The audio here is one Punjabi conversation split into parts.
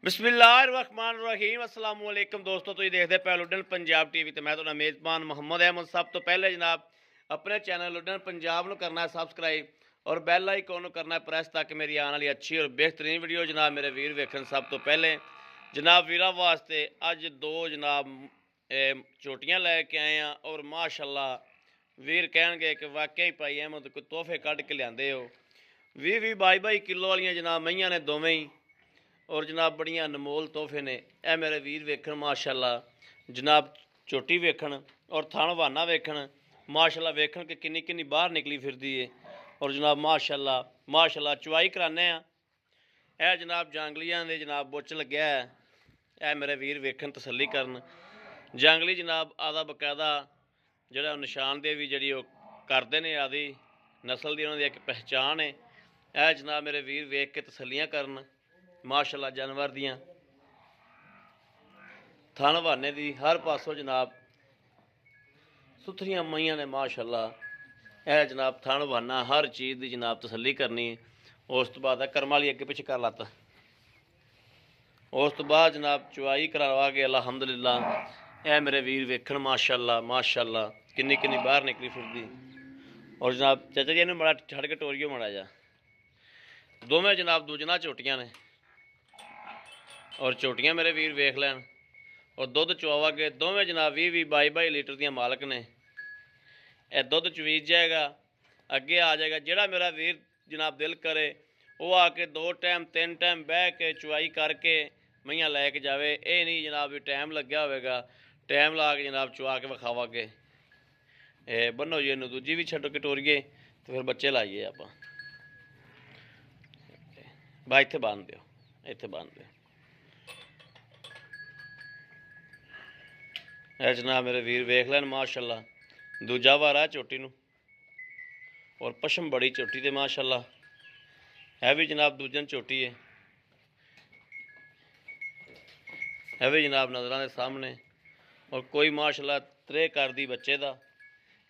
बिस्मिल्लाहिर्रहमानिर्रहीम अस्सलाम वालेकुम दोस्तों, तुम देखते पे लुडन पंजाब टीवी। तो मैं तो मेज़बान मोहम्मद अहमद। सब तो पहले जनाब अपने चैनल लुडन पंजाब को करना है सब्सक्राइब और बैल आइकॉन करना है प्रेस, ताकि मेरी आने वाली अच्छी और बेहतरीन वीडियो जनाब मेरे वीर वेखन। सब तो पहले जनाब वीर वास्ते अज दो जनाब चोटियाँ लैके आए हैं और माशाल्लाह वीर कह कि वाकई भाई अहमद कोई तोहफे कढ़ के लियाते हो। 20-20 22 किलो वाली जनाब मईयां ने दोवें ही और जनाब बड़िया अनमोल तोहफे ने। यह मेरे वीर वेखन माशाल्लाह जनाब चोटी वेखन और थण वाना वेखन माशाल्लाह वेखन कि किन्नी किन्नी बाहर निकली फिरदी है। और जनाब माशाल्लाह चुवाई कराने यह जनाब जांगलियां दे जनाब बुच लग्या है। यह मेरे वीर वेखन तसल्ली करन। जांगली जनाब आदा बकायदा जोड़ा निशान दे भी जी करते हैं आदि नस्ल की उन्होंने एक पहचान है। यह जनाब मेरे वीर वेख के तसल्लियां करन माशाल्लाह जानवर दियाँ थन वाने दी हर पासों जनाब सुथरियां मईयां ने माशाल्लाह। यह जनाब थन वाना हर चीज़ की जनाब तसल्ली करनी। उस तो बाद कर्म वाली अगे पिछे कर लत्त। उस तो बाद जनाब चुवाई करवा के अलहमदुलिल्लाह। यह मेरे वीर वेखन माशाल्लाह किन्नी किन्नी बाहर निकली फिरदी। और जनाब चाचा जी इन्हें बड़ा छड़ के टोरियो माड़ा जा दोवें जनाब दूजना चोटियां ने और चोटियां मेरे वीर वेख लैन। और दुध चुआवा के दोवें जनाब 20-20 22-22 लीटर दियां मालक ने। यह दुध चवीज जाएगा अगे आ जाएगा। जोड़ा मेरा वीर जनाब दिल करे वो आके 2 टाइम 3 टाइम बह के चुआई करके मईयां लैके जाए। ये नहीं जनाब भी टाइम लग्या होगा टाइम ला के जनाब चुआ के विखावा के बनो जी इनू दूजी भी छड्डो के टोरीए तो फिर बच्चे लाइए आप बा इत्थे बांध दो इत्थे बांध दो। यह जनाब मेरे वीर वेख लैन माशाल्लाह दूजा वार है चोटी नू और पशम बड़ी चोटी ते माशाल्लाह है भी जनाब दूजन चोटी है। है भी जनाब नज़र के सामने और कोई माशाल्लाह त्रे कर दी बच्चे का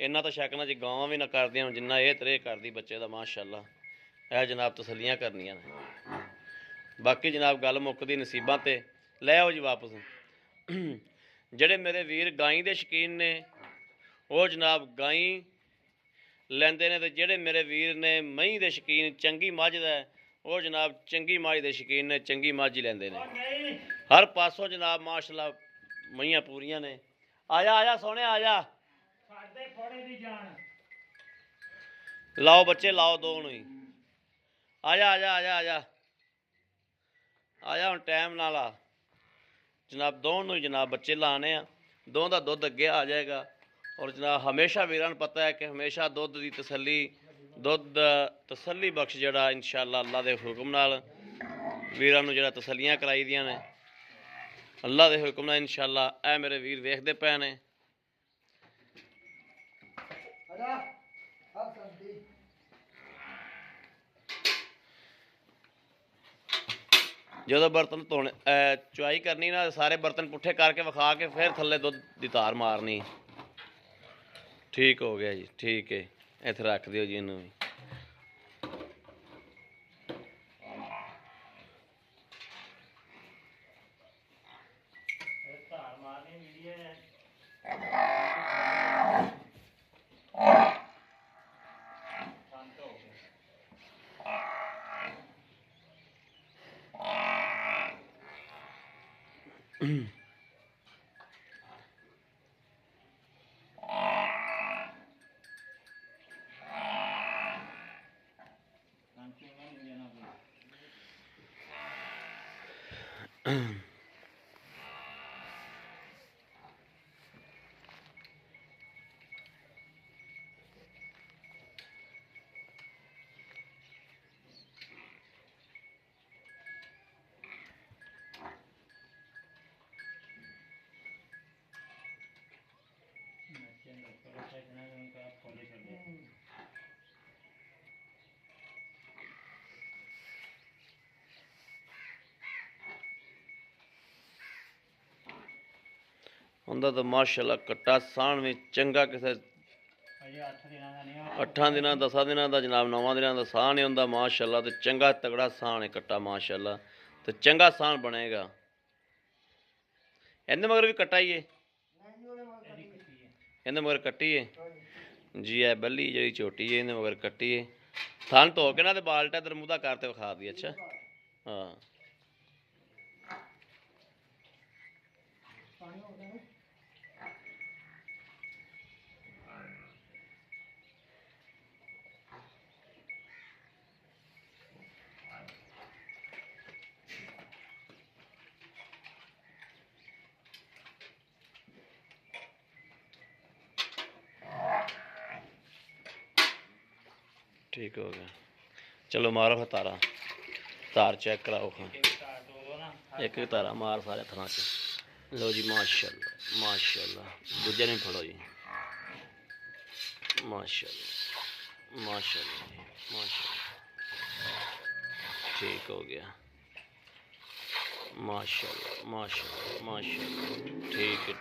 इन्ना तो शक ना जी गावां भी ना कर दियां जिन्ना ये त्रे कर दी बच्चे का माशाल्लाह। यह जनाब तसलियां करनियां ने। बाकी जनाब गल मुकदी नसीबां ते लै आओ जी वापस। ਜਿਹੜੇ मेरे वीर गाई के शकीन ने वो जनाब गाई लेंदे ने। ते ਜਿਹੜੇ मेरे वीर ने मही के शकीन चंगी मझ दा वो जनाब चंगी मझ के शकीन ने चंगी मझ ही लेंदे ने। हर पासों जनाब माशाल्लाह मईयां पूरियां ने। आजा आजा सोने आजा लाओ बच्चे लाओ दो ही आजा आजा आजा आजा आजा हुण टाइम ना ला जनाब दोनों जनाब बच्चे लाने दो का दुध अगे आ जाएगा। और जनाब हमेशा वीरान पता है कि हमेशा दुध की तसली दुध तसली बख्श जड़ा इंशाअल्लाह अल्लाह के हुक्म नाल वीरां नूं जड़ा तसलियां कराई दियां ने अल्लाह के हुक्म नाल इंशाअल्लाह। ऐ मेरे वीर वेखदे पे ने जो बर्तन धोने चुआई करनी ना सारे बर्तन पुट्ठे करके विखा के फिर थले दुध की धार मारनी। ठीक हो गया जी ठीक है इत्थे रख दिओ जी इनू भी। उनका तो माशाल्लाह कट्टा साण में चंगा किसी 8 दिनों 10 दिनों का जनाब 9 दिनों का साह नहीं होंदा माशाल्लाह। तो चंगा तगड़ा साण है कट्टा माशाल्लाह। तो चंगा सान बनेगा। इन्हें मगर भी कट्टा ही है, इन्हें मगर कट्टी है जी। है बल्ली जी छोटी है, इन्हें मगर कट्टी है। थान धो के ना बाल्टा इधर मुँह करते विखा दी। अच्छा हाँ ठीक हो गया। चलो मारो फिर तारा, तार चेक कराओ खां। एक एक तारा मार सारे थना च। लो जी माशाल्लाह माशाल्लाह। दूजे ने फड़ो जी माशाल्लाह माशाल्लाह जी माशाल्लाह। ठीक हो गया माशाल्लाह माशाल्लाह माशाल्लाह। ठीक है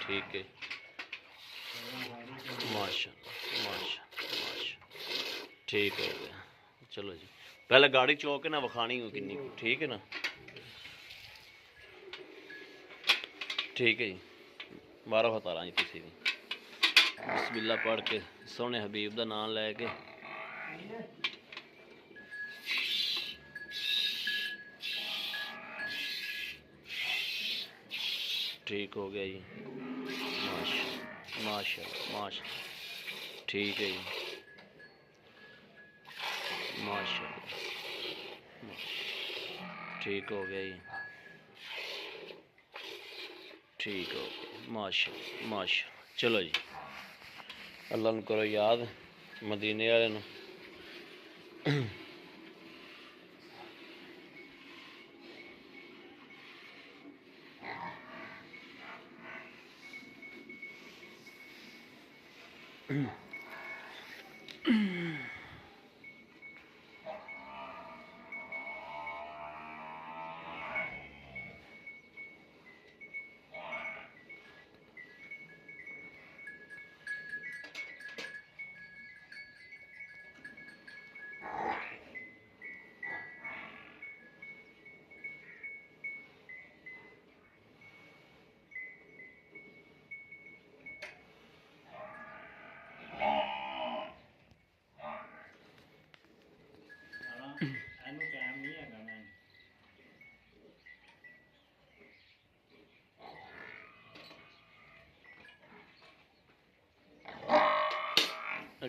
माशाल्लाह माशाल्लाह माशाल्लाह। ठीक हो गया। चलो जी पहले गाड़ी चो के ना विखानी हो किन्नी को। ठीक है ना, ठीक है जी। मारो हतारा जी तुसी भी बिस्मिल्लाह पढ़ के सोहने हबीब का नाम लैके। ठीक हो गया जी माशा माशा माशा। ठीक है जी माशा। ठीक हो गया जी ठीक हो गया माशा माशा। चलो जी अल्लाह नूं करो याद मदीने वाले नूं।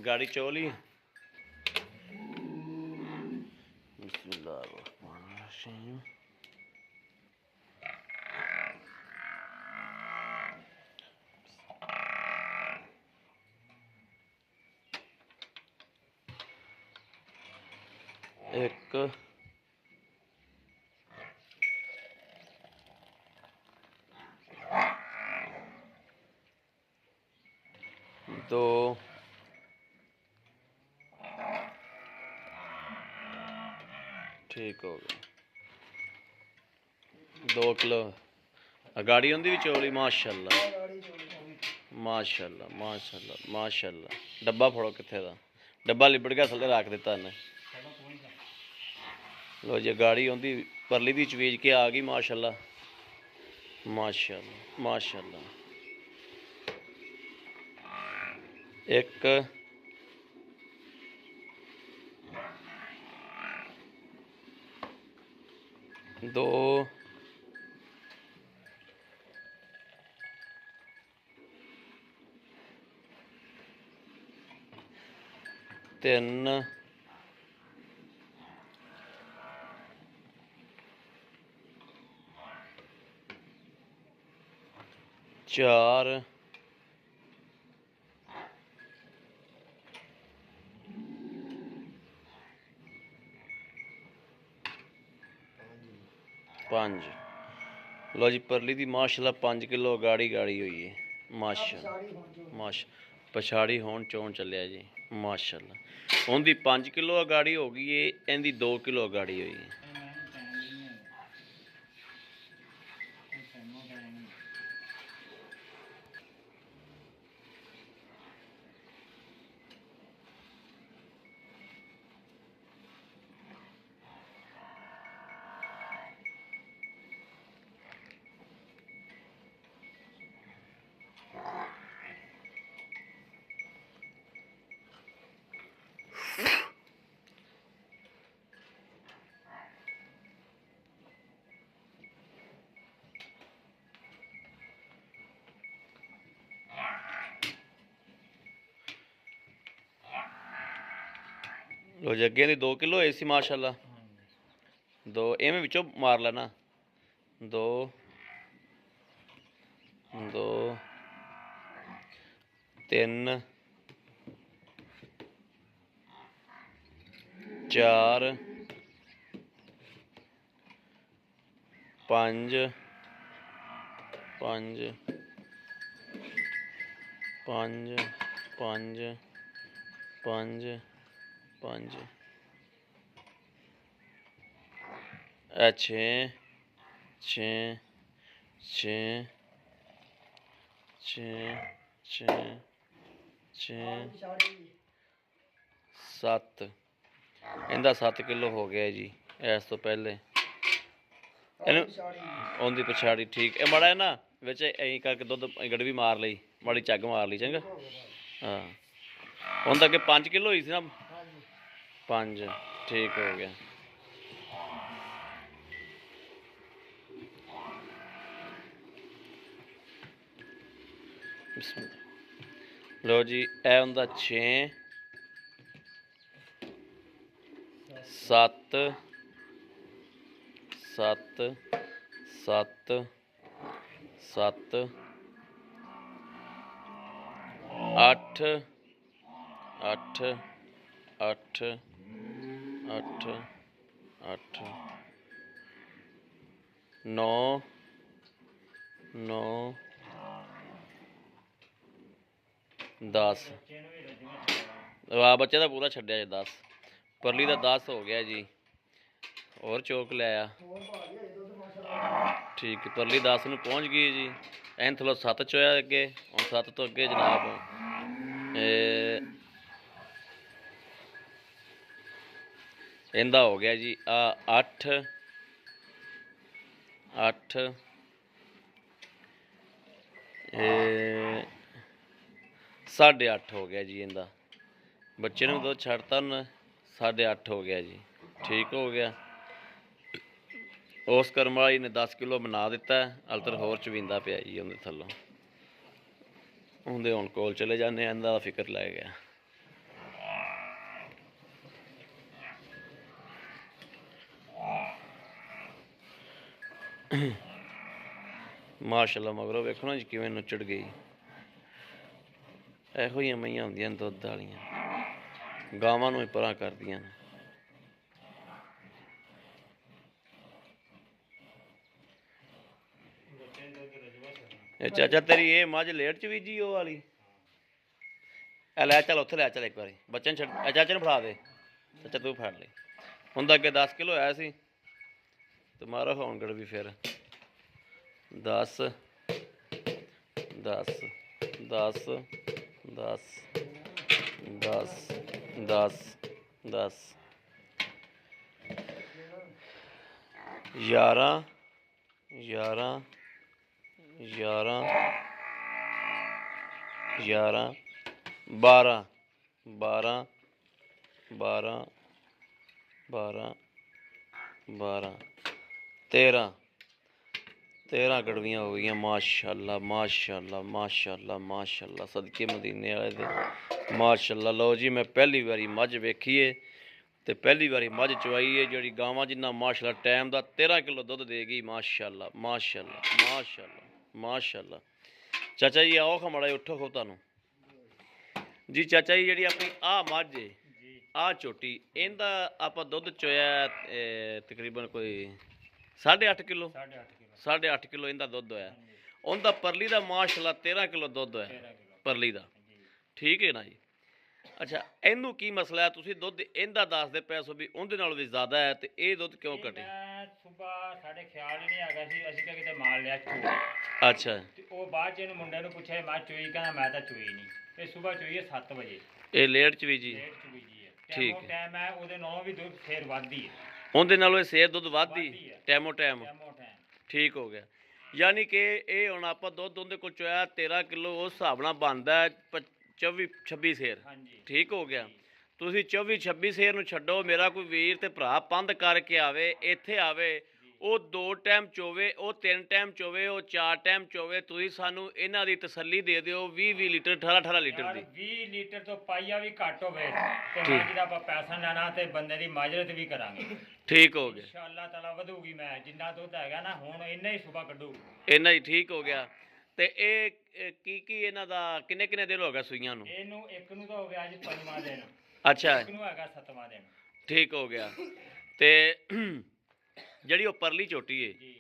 गाड़ी चोली बिस्मिल्लाहिर्रहमानिर्रहीम। एक दो ठीक हो गया 2 किलो गाड़ी होंदी भी चोली माशाल्लाह माशाल्लाह माशाल्लाह माशाल्लाह। डब्बा फड़ो किथे दा, डब्बा लिबड़ गया थल्ले रख दिता इन्हें। लो जी गाड़ी होंदी परली दी चवीज के आ गई माशाल्लाह माशाल्लाह माशाल्लाह। एक दो तीन चार पाँच। लो जी परली दी माशाल्लाह 5 किलो गाड़ी गाड़ी हुई है माशा माशा। पछाड़ी होन चौन चलिया जी माशाल्लाह। उनकी 5 किलो गाड़ी हो गई है, इनकी 2 किलो गाड़ी हुई है। ਲੋ ਜੀ ਅੱਗੇ ਦੀ 2 ਕਿਲੋ ਹੋਏ ਸੀ ਮਾਸ਼ਾਅੱਲਾ। 2 ਐਵੇਂ ਵਿੱਚੋਂ ਮਾਰ ਲੈਣਾ। 2 2 3 4 5 5 5 5 5 5 6 6 6 6 6 6 7 ਇਹਦਾ 7 ਕਿਲੋ ਹੋ ਗਿਆ ਜੀ ਇਸ ਤੋਂ ਪਹਿਲੇ। ਇਹਨੂੰ ਉਹਦੀ ਪਛਾੜੀ ਠੀਕ। ਇਹ ਮਾੜਾ ਨਾ ਵਿੱਚ ਐਂ ਕਰਕੇ ਦੁੱਧ ਗੜਵੀ ਮਾਰ ਲਈ, ਮਾੜੀ ਝੱਗ ਮਾਰ ਲਈ ਚੰਗਾ। ਹਾਂ ਹੁਣ ਤਾਂ ਅੱਗੇ 5 ਕਿਲੋ ਹੋਈ ਸੀ ਨਾ। 5 ਠੀਕ ਹੋ ਗਿਆ। ਲੋ ਜੀ ਇਹ ਹੁੰਦਾ 6 7 7 7 7 8 8 8 8 8 9 9 10 ਆ ਬੱਚੇ ਦਾ ਪੂਰਾ ਛੱਡਿਆ ਜੀ 10। ਪਰਲੀ ਦਾ 10 ਹੋ ਗਿਆ ਜੀ। ਹੋਰ ਚੋਕ ਲੈ ਆ ਠੀਕ। ਪਰਲੀ 10 ਨੂੰ ਪਹੁੰਚ ਗਈ ਜੀ। ਐਨ ਥਲੋ 7 ਚੋਇਆ ਅੱਗੇ। ਹੁਣ 7 ਤੋਂ ਅੱਗੇ ਜਨਾਬ ਇਹਦਾ ਹੋ ਗਿਆ ਜੀ ਆ 8 8 8.5 ਹੋ ਗਿਆ ਜੀ। ਇਹਦਾ ਬੱਚੇ ਨੂੰ ਦੁੱਧ ਛੱਡਤਾ ਨਾ 8.5 ਹੋ ਗਿਆ ਜੀ। ਠੀਕ ਹੋ ਗਿਆ। ਉਸ ਕਰਮ ਵਾਲੀ ਨੇ 10 ਕਿਲੋ ਬਣਾ ਦਿੱਤਾ। ਅਲਤਰ ਹੋਰ ਚਵੀਂਦਾ ਪਿਆ ਜੀ ਉਹਦੇ ਥੱਲੋਂ। ਉਹਦੇ ਹੁਣ ਕੋਲ ਚਲੇ ਜਾਂਦੇ। ਇਹਦਾ ਫਿਕਰ ਲੈ ਗਿਆ। ਮਾਸ਼ਾਅੱਲਾ ਮਗਰੋਂ ਵੇਖੋ ਨਾ ਜੀ ਕਿਵੇਂ ਨੁੱਚੜ ਗਈ। ਇਹੋ ਜਿਹੀਆਂ ਮਈਆਂ ਹੁੰਦੀਆਂ ਨੇ ਦੁੱਧ ਵਾਲੀਆਂ, ਗਾਵਾਂ ਨੂੰ ਹੀ ਪਰਾਂ ਕਰਦੀਆਂ ਨੇ। ਚਾਚਾ ਤੇਰੀ ਇਹ ਮੱਝ ਲੇਟ ਚ ਬੀਜੀ ਉਹ ਵਾਲੀ। ਇਹ ਲੈ ਚੱਲ ਉੱਥੇ ਲੈ ਚੱਲ ਇੱਕ ਵਾਰੀ ਬੱਚੇ ਨੂੰ ਛੱਡ। ਚਾਚੇ ਨੂੰ ਫੜਾ ਦੇ। ਚਾਚਾ ਤੂੰ ਫੜ ਲੈ। ਹੁਣ ਤਾਂ ਅੱਗੇ 10 ਕਿਲੋ ਆਇਆ ਸੀ ਤੇ ਮਾਰੋ ਹੁਣ ਗੜ ਵੀ ਫਿਰ 10 10 10 10 10 10 10 11 11 11 11 12 12 12 12 12 13 13 ਗੜਵੀਆਂ ਹੋ ਗਈਆਂ। ਮਾਸ਼ਾਅੱਲਾ ਮਾਸ਼ਾਅੱਲਾ ਮਾਸ਼ਾਅੱਲਾ ਮਾਸ਼ਾਅੱਲਾ ਸਦਕੇ ਮਦੀਨੇ ਵਾਲੇ ਦੇ ਮਾਸ਼ਾਅੱਲਾ। ਲਓ ਜੀ ਮੈਂ ਪਹਿਲੀ ਵਾਰੀ ਮੱਝ ਵੇਖੀਏ ਤੇ ਪਹਿਲੀ ਵਾਰੀ ਮੱਝ ਚਵਾਈ ਹੈ ਜਿਹੜੀ ਗਾਵਾਂ ਜਿੰਨਾ ਮਾਸ਼ਾਅੱਲਾ ਟਾਈਮ ਦਾ 13 ਕਿਲੋ ਦੁੱਧ ਦੇ ਗਈ। ਮਾਸ਼ਾਅੱਲਾ ਮਾਸ਼ਾਅੱਲਾ ਮਾਸ਼ਾਅੱਲਾ ਮਾਸ਼ਾਅੱਲਾ। ਚਾਚਾ ਜੀ ਆਓ ਖਮਾੜਾ ਉੱਠੋ ਖੋ ਤੁਹਾਨੂੰ ਜੀ। ਚਾਚਾ ਜੀ ਜਿਹੜੀ ਆਪਣੀ ਆਹ ਮੱਝ ਹੈ ਆਹ ਝੋਟੀ ਇਹਦਾ ਆਪਾਂ ਦੁੱਧ ਚੋਇਆ ਤਕਰੀਬਨ ਕੋਈ 8.5 ਕਿਲੋ 8.5 ਕਿਲੋ ਇਹਦਾ ਦੁੱਧ ਹੋਇਆ। ਉਹਦਾ ਪਰਲੀ ਦਾ ਮਾਸ਼ਾਅੱਲਾ 13 ਕਿਲੋ ਦੁੱਧ ਹੋਇਆ ਪਰਲੀ ਦਾ। ਠੀਕ ਹੈ ਨਾ ਜੀ। ਅੱਛਾ ਇਹਨੂੰ ਕੀ ਮਸਲਾ ਹੈ? ਤੁਸੀਂ ਦੁੱਧ ਇਹਦਾ ਦੱਸਦੇ ਪਏ ਸੋ ਵੀ ਉਹਦੇ ਨਾਲ ਵੀ ਜ਼ਿਆਦਾ ਹੈ ਤੇ ਇਹ ਦੁੱਧ ਕਿਉਂ ਘਟੇ? ਸੁਬਾ ਸਾਡੇ ਖਿਆਲ ਹੀ ਨਹੀਂ ਹੈਗਾ ਸੀ। ਅਸੀਂ ਤਾਂ ਕਿਤੇ ਮਾਲ ਲਿਆ ਚੋਈ। ਅੱਛਾ ਤੇ ਉਹ ਬਾਅਦ ਚ ਇਹਨੂੰ ਮੁੰਡੇ ਨੂੰ ਪੁੱਛਿਆ ਮੈਂ ਚੋਈ, ਕਹਿੰਦਾ ਮੈਂ ਤਾਂ ਚੋਈ ਨਹੀਂ। ਇਹ ਸੁਬਾ ਚੋਈ ਹੈ 7 ਵਜੇ। ਇਹ ਲੇਟ ਚ ਵੀ ਜੀ। ਲੇਟ ਚ ਬੀਜੀ ਹੈ। ਠੀਕ ਟਾਈਮੋ ਟਾਈਮ ਹੈ ਉਹਦੇ ਨਾਲੋਂ ਵੀ ਦੁੱਧ ਫੇਰ ਵੱਧਦੀ ਹੈ। ਉਹਦੇ ਨਾਲੋਂ ਇਹ ਸੇਰ ਦੁੱਧ ਵੱਧਦੀ ਟਾਈਮੋ ਟਾਈਮ। ਟਾਈਮੋ ਟਾਈਮ ਠੀਕ ਹੋ ਗਿਆ। ਯਾਨੀ ਕਿ ਇਹ ਹੁਣ ਆਪਾਂ ਦੁੱਧ ਉਹਦੇ ਕੋਲ ਚੋਇਆ 13 ਕਿਲੋ ਉਸ ਹਿਸਾਬ ਨਾਲ ਬਣਦਾ 24 26 ਸੇਰ। ਹਾਂਜੀ ਠੀਕ ਹੋ ਗਿਆ। ਤੁਸੀਂ 24 26 ਸੇਰ ਨੂੰ ਛੱਡੋ। ਮੇਰਾ ਕੋਈ ਵੀਰ ਤੇ ਭਰਾ ਪੰਧ ਕਰਕੇ ਆਵੇ ਇੱਥੇ ਆਵੇ ਉਹ 2 ਟਾਈਮ ਚੋਵੇ, ਉਹ 3 ਟਾਈਮ ਚੋਵੇ, ਉਹ 4 ਟਾਈਮ ਚੋਵੇ। ਤੁਸੀਂ ਸਾਨੂੰ ਇਹਨਾਂ ਦੀ ਤਸੱਲੀ ਦੇ ਦਿਓ 20 ਲੀਟਰ 18 ਲੀਟਰ ਯਾਰ ਦੀ। 20 ਲੀਟਰ ਤੋਂ ਪਾਈਆ ਵੀ ਘੱਟ ਹੋਵੇ ਤੇ ਠੀਕ। ਮੱਝ ਦਾ ਆਪਾਂ ਪੈਸਾ ਲੈਣਾ ਤੇ ਬੰਦੇ ਦੀ ਮਾਜਰਤ ਵੀ ਕਰਾਂਗੇ। ਠੀਕ ਹੋ ਗਿਆ, ਇਨਸ਼ਾਅੱਲਾ ਤਾਲਾ ਵਧੂਗੀ। ਮੈਂ ਜਿੰਨਾ ਦੁੱਧ ਹੈਗਾ ਨਾ ਹੁਣ ਇੰਨਾ ਹੀ ਸੁਬਾ ਕੱਢੂ। ਇੰਨਾ ਹੀ ਠੀਕ ਹੋ ਗਿਆ। ਤੇ ਇਹ ਕੀ ਇਹਨਾਂ ਦਾ ਕਿੰਨੇ ਦਿਨ ਹੋ ਗਿਆ ਸੂਈਆਂ ਨੂੰ? ਇਹਨੂੰ ਇੱਕ ਨੂੰ ਤਾਂ ਹੋ ਗਿਆ ਅੱਜ 5ਵਾਂ ਦਿਨ, ਅੱਛਾ, ਇੱਕ ਨੂੰ ਹੈਗਾ 7ਵਾਂ ਦਿਨ। ਠੀਕ ਹੋ ਗਿਆ। ਤੇ ਜਿਹੜੀ ਉਹ ਪਰਲੀ ਝੋਟੀ ਏ ਜੀ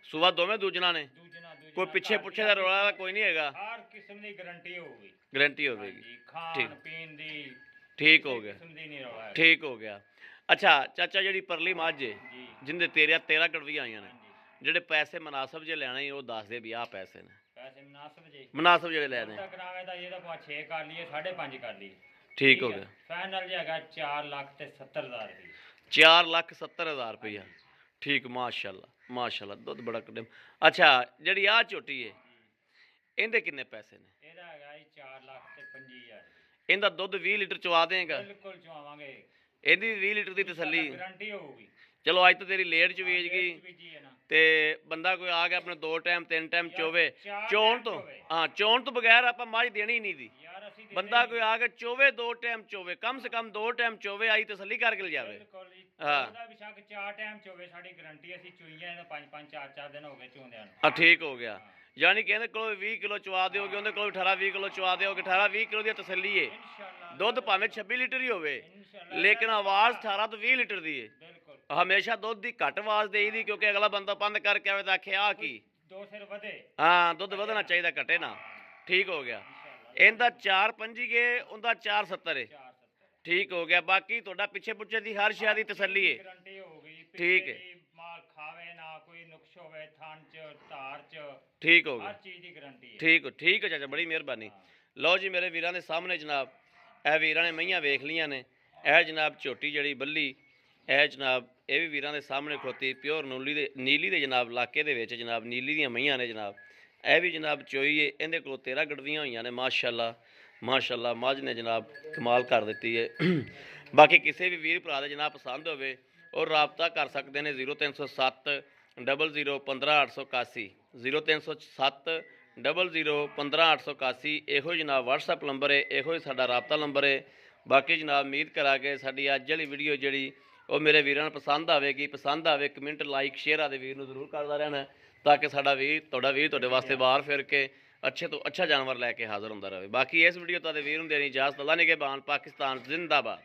ਸੁਬਾ ਦੋਵੇਂ ਦੂਜਣਾ ਨੇ, ਦੂਜਣਾ ਕੋਈ ਪਿੱਛੇ ਪੁੱਛੇ ਦਾ ਰੌਲਾ ਕੋਈ ਨਹੀਂ ਹੈਗਾ, ਹਰ ਕਿਸਮ ਦੀ ਗਾਰੰਟੀ ਹੋਊਗੀ। ਗਰੰਟੀ ਹੋਵੇਗੀ। ਹਾਂਜੀ, ਖਾਣ ਠੀਕ। ਪੀਣ ਦੀ ਠੀਕ ਹੋ ਗਿਆ, ਕਿਸਮ ਦੀ ਨਹੀਂ ਰੌਲਾ ਹੈਗਾ। ਠੀਕ ਹੋ ਗਿਆ। ਅੱਛਾ ਚਾਚਾ, ਜਿਹੜੀ ਪਰਲੀ ਮੱਝ ਏ ਜੀ ਜਿੰਦੇ 13 ਕੜਵੀਆਂ ਆਈਆਂ ਨੇ, ਹਾਂਜੀ, ਜਿਹੜੇ ਪੈਸੇ ਮੁਨਾਸਬ ਜੇ ਲੈਣੇ ਸੀ ਉਹ ਦੱਸ ਦੇ ਵੀ ਆਹ ਪੈਸੇ ਨੇ ਪੈਸੇ ਮੁਨਾਸਬ ਜੀ। ਮੁਨਾਸਬ ਜਿਹੜੇ ਲੈਣੇ। ਤਾਂ ਕਰਾਵੇ ਤਾਂ ਇਹਦਾ ਆਪਾਂ 6 ਕਰ ਲਈਏ 5.5 ਕਰ ਲਈਏ। ਠੀਕ ਹੋ ਗਿਆ। ਫਾਈਨਲ ਜੀ ਹੈਗਾ 4,70,000 ਰੁਪਏ। 4,70,000 ਰੁਪਇਆ। ਠੀਕ, ਮਾਸ਼ਾਅੱਲਾ ਮਾਸ਼ਾਅੱਲਾ, ਦੁੱਧ ਬੜਾ ਕੱਢੇ। ਅੱਛਾ, ਜਿਹੜੀ ਆਹ ਝੋਟੀ ਏ ਇਹਦੇ ਕਿੰਨੇ ਪੈਸੇ ਨੇ? ਇਹਦਾ ਹੈਗਾ ਜੀ 4,25,000। ਇਹਦਾ ਦੁੱਧ 20 ਲੀਟਰ ਚਵਾ ਦੇਗਾ? ਬਿਲਕੁਲ ਚਵਾਵਾਂਗੇ। ਇਹਦੀ 20 ਲੀਟਰ ਦੀ ਤਸੱਲੀ। ਗਾਰੰਟੀ ਹੋਊਗੀ। ਚਲੋ ਅੱਜ ਤਾਂ ਤੇਰੀ ਲੇਟ ਚ ਵੇਚ ਗਈ ਬੀਜੀ ਹੈ ਨਾ। ਤੇ ਬੰਦਾ ਕੋਈ ਆ ਗਿਆ ਆਪਣੇ 2 ਟਾਈਮ 3 ਟਾਈਮ ਚੋਵੇ, ਚਾਰ ਚੋਣ ਟਾਈਮ ਤੋਂ ਚੋਵੇ। ਹਾਂ ਚੋਣ ਤੋਂ ਬਗੈਰ ਆਪਾਂ ਮੱਝ ਦੇਣੀ ਹੀ ਨਹੀਂ ਦੀ। ਯਾਰ ਅਸੀਂ ਦਿੰਦੇ ਬੰਦਾ ਨਹੀਂ। ਕੋਈ ਆ ਕੇ ਚੋਵੇ 2 ਟਾਈਮ ਚੋਵੇ, ਕਮ ਸੇ ਕਮ 2 ਟਾਈਮ ਚੋਵੇ, ਆਈ ਤਸੱਲੀ ਕਰਕੇ ਲਿਜਾਵੇ। ਬਿਲਕੁਲ ਜੀ। ਹਾਂ। ਉਹਦਾ ਵੀ ਸ਼ੱਕ 4 ਟਾਈਮ ਚੋਵੇ, ਸਾਡੀ ਗਾਰੰਟੀ। ਅਸੀਂ ਚੋਈਆਂ ਇਹਨੂੰ 5-5 4-4 ਦਿਨ ਹੋ ਗਏ ਚੋਂਦਿਆਂ ਨੂੰ। ਆ ਠੀਕ ਹੋ ਗਿਆ। ਯਾਨੀ ਕਿ ਇਹਦੇ ਕੋਲ 20 ਕਿਲੋ ਚਵਾ ਦਿਓਗੇ, ਉਹਦੇ ਕੋਲ 18-20 ਕਿਲੋ ਚਵਾ ਦਿਓਗੇ। 18-20 ਕਿਲੋ ਦੀ ਤਸੱਲੀ ਏ। ਇਨਸ਼ਾਅੱਲਾ ਦੁੱਧ ਭਾਵੇਂ 26 ਲੀਟਰ ਹੀ ਹੋਵੇ, ਇਨਸ਼ਾਅੱਲਾ। ਲੇਕਿਨ ਆਵਾਜ਼ 18 ਤੋਂ 20 ਲੀਟਰ ਦੀ ਏ। ਬਿਲਕੁਲ। ਹਮੇਸ਼ਾ ਦੁੱਧ ਦੀ ਘੱਟ ਆਵਾਜ਼ ਦੇਈਦੀ, ਕਿਉਂਕਿ ਅਗਲਾ ਬੰਦਾ ਬੰਦ ਕਰਕੇ ਆਵੇ ਤਾਂ ਆਖੇ ਆ ਕੀ। ਦੋ ਸਿਰ ਵਧੇ। ਹਾਂ, ਦੁੱਧ ਵਧਣਾ ਚਾਹੀਦਾ, ਘਟੇ ਨਾ। ਠੀਕ ਹੋ ਗਿਆ। ਇਨਸ਼ਾਅੱਲਾ। ਇਹਦਾ 4.25 ਏ, ਉਹਦਾ 4.70 ਏ। 470। ਠੀਕ ਹੋ ਗਿਆ। ਬਾਕੀ ਤੁਹਾਡਾ ਪਿੱਛੇ ਪੁੱਛੇ ਦੀ ਹਰ ਸ਼ੈ ਦੀ ਤਸੱਲੀ ਏ। ਗਾਰੰਟੀ ਹੋਊਗੀ। ਠੀਕ ਹੈ। ਪਿੱਛੇ ਦੀ ਮਾਲ ਖਾਵੇ ਨਾ, ਕੋਈ ਨੁਕਸ ਹੋਵੇ ਥਣ ਚ ਧਾਰ ਚ, ਠੀਕ ਹੋ ਹਰ ਗਿਆ। ਚੀਜ਼ ਦੀ ਗਾਰੰਟੀ ਹੈ। ਠੀਕ ਹੋ ਚਾਚਾ, ਬੜੀ ਮਿਹਰਬਾਨੀ। ਲਓ ਜੀ ਮੇਰੇ ਵੀਰਾਂ ਦੇ ਸਾਹਮਣੇ ਜਨਾਬ, ਇਹ ਵੀਰਾਂ ਨੇ ਮਈਆਂ ਵੇਖ ਲੀਆਂ ਨੇ। ਇਹ ਜਨਾਬ ਝੋਟੀ ਜਿਹੜੀ ਬੱਲੀ, ਇਹ ਜਨਾਬ ਇਹ ਵੀ ਵੀਰਾਂ ਦੇ ਸਾਹਮਣੇ ਖਲੋਤੀ, ਪਿਓਰ ਨੀਲੀ ਦੇ ਜਨਾਬ ਇਲਾਕੇ ਦੇ ਵਿੱਚ ਜਨਾਬ ਨੀਲੀ ਦੀਆਂ ਮਈਆਂ ਨੇ ਜਨਾਬ। ਇਹ ਵੀ ਜਨਾਬ ਚੋਈ ਏ, ਇਹਦੇ ਕੋਲ 13 ਗੜਵੀਆਂ ਹੋਈਆਂ ਨੇ। ਮਾਸ਼ਾਅੱਲਾ ਮਾਸ਼ਾਅੱਲਾ, ਮੱਝ ਨੇ ਜਨਾਬ ਕਮਾਲ ਕਰ ਦਿੱਤੀ ਹੈ। ਬਾਕੀ ਕਿਸੇ ਵੀ ਵੀਰ ਭਰਾ ਦੇ ਜਨਾਬ ਪਸੰਦ ਹੋਵੇ ਉਹ ਰਾਬਤਾ ਕਰ ਸਕਦੇ ਨੇ 0307 00 15881, 0307 00 15881। ਇਹੋ ਜਨਾਬ WhatsApp ਨੰਬਰ ਹੈ, ਇਹੋ ਹੀ ਸਾਡਾ ਰਾਬਤਾ ਨੰਬਰ ਹੈ। ਬਾਕੀ ਜਨਾਬ ਉਮੀਦ ਕਰਾਂਗੇ ਸਾਡੀ ਅੱਜ ਵਾਲੀ ਵੀਡੀਓ ਜਿਹੜੀ ਉਹ ਮੇਰੇ ਵੀਰਾਂ ਨੂੰ ਪਸੰਦ ਆਵੇਗੀ। ਪਸੰਦ ਆਵੇ ਕਮੈਂਟ ਲਾਈਕ ਸ਼ੇਅਰ ਆਦੇ ਵੀਰ ਨੂੰ ਜ਼ਰੂਰ ਕਰਦਾ ਰਹਿਣਾ, ਤਾਂ ਕਿ ਸਾਡਾ ਵੀਰ ਤੁਹਾਡੇ ਵਾਸਤੇ ਬਾਹਰ ਫਿਰ ਕੇ ਅੱਛੇ ਤੋਂ ਅੱਛਾ ਜਾਨਵਰ ਲੈ ਕੇ ਹਾਜ਼ਰ ਹੁੰਦਾ ਰਹੇ। ਬਾਕੀ ਇਸ ਵੀਡੀਓ ਤੁਹਾਡੇ ਵੀਰ ਨੂੰ ਦੇਣੀ ਇਜਾਜ਼ਤ। ਅੱਲਾ ਨਿਗਹਿਬਾਨ। ਪਾਕਿਸਤਾਨ ਜ਼ਿੰਦਾਬਾਦ।